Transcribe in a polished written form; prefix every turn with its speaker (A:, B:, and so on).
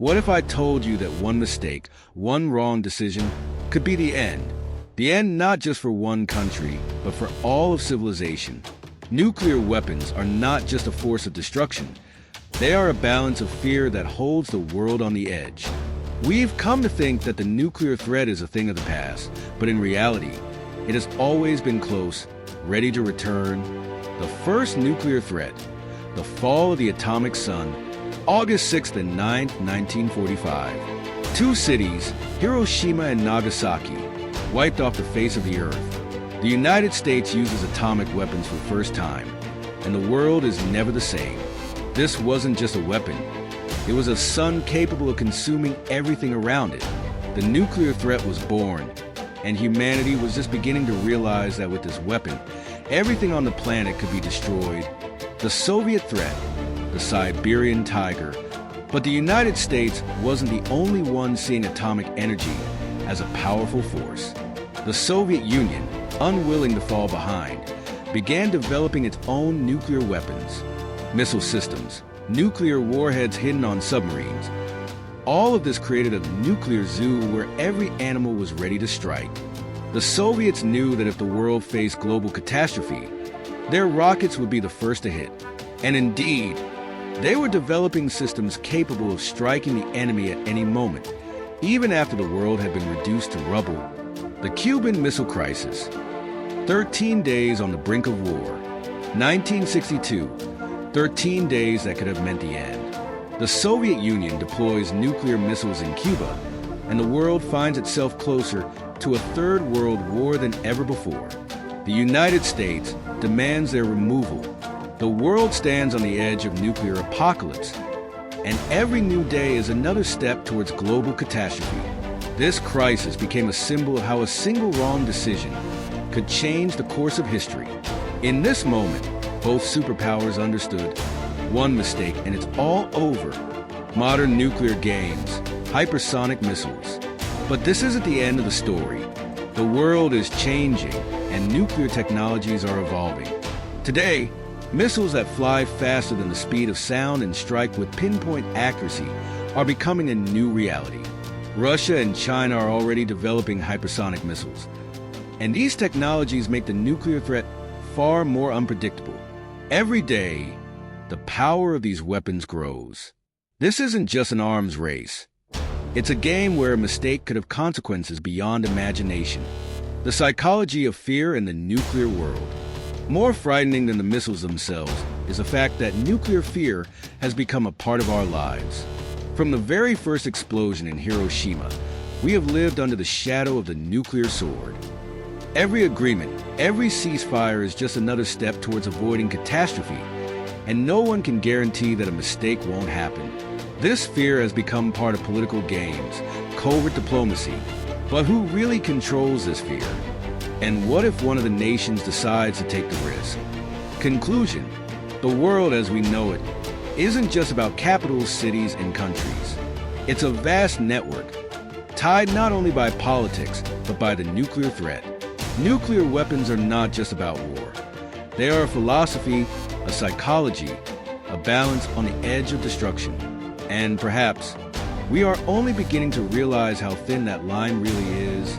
A: What if I told you that one mistake, one wrong decision, could be the end? The end not just for one country, but for all of civilization. Nuclear weapons are not just a force of destruction. They are a balance of fear that holds the world on the edge. We've come to think that the nuclear threat is a thing of the past, but in reality, it has always been close, ready to return. The first nuclear threat, the fall of the atomic sun, August 6th and 9th, 1945. Two cities, Hiroshima and Nagasaki, wiped off the face of the earth. The United States uses atomic weapons for the first time, and the world is never the same. This wasn't just a weapon. It was a sun capable of consuming everything around it. The nuclear threat was born, and humanity was just beginning to realize that with this weapon, everything on the planet could be destroyed. The Soviet threat, the Siberian tiger. But the United States wasn't the only one seeing atomic energy as a powerful force. The Soviet Union, unwilling to fall behind, began developing its own nuclear weapons, missile systems, nuclear warheads hidden on submarines. All of this created a nuclear zoo where every animal was ready to strike. The Soviets knew that if the world faced global catastrophe, their rockets would be the first to hit. And indeed, they were developing systems capable of striking the enemy at any moment, even after the world had been reduced to rubble. The Cuban Missile Crisis. 13 days on the brink of war. 1962. 13 days that could have meant the end. The Soviet Union deploys nuclear missiles in Cuba, and the world finds itself closer to a third world war than ever before. The United States demands their removal. The world stands on the edge of nuclear apocalypse, and every new day is another step towards global catastrophe. This crisis became a symbol of how a single wrong decision could change the course of history. In this moment, both superpowers understood one mistake and it's all over. Modern nuclear games, hypersonic missiles. But this isn't the end of the story. The world is changing and nuclear technologies are evolving. Today, missiles that fly faster than the speed of sound and strike with pinpoint accuracy are becoming a new reality. Russia and China are already developing hypersonic missiles. And these technologies make the nuclear threat far more unpredictable. Every day, the power of these weapons grows. This isn't just an arms race. It's a game where a mistake could have consequences beyond imagination. The psychology of fear in the nuclear world. More frightening than the missiles themselves is the fact that nuclear fear has become a part of our lives. From the very first explosion in Hiroshima, we have lived under the shadow of the nuclear sword. Every agreement, every ceasefire is just another step towards avoiding catastrophe, and no one can guarantee that a mistake won't happen. This fear has become part of political games, covert diplomacy. But who really controls this fear? And what if one of the nations decides to take the risk? Conclusion: the world as we know it isn't just about capitals, cities, and countries. It's a vast network, tied not only by politics, but by the nuclear threat. Nuclear weapons are not just about war. They are a philosophy, a psychology, a balance on the edge of destruction. And perhaps, we are only beginning to realize how thin that line really is.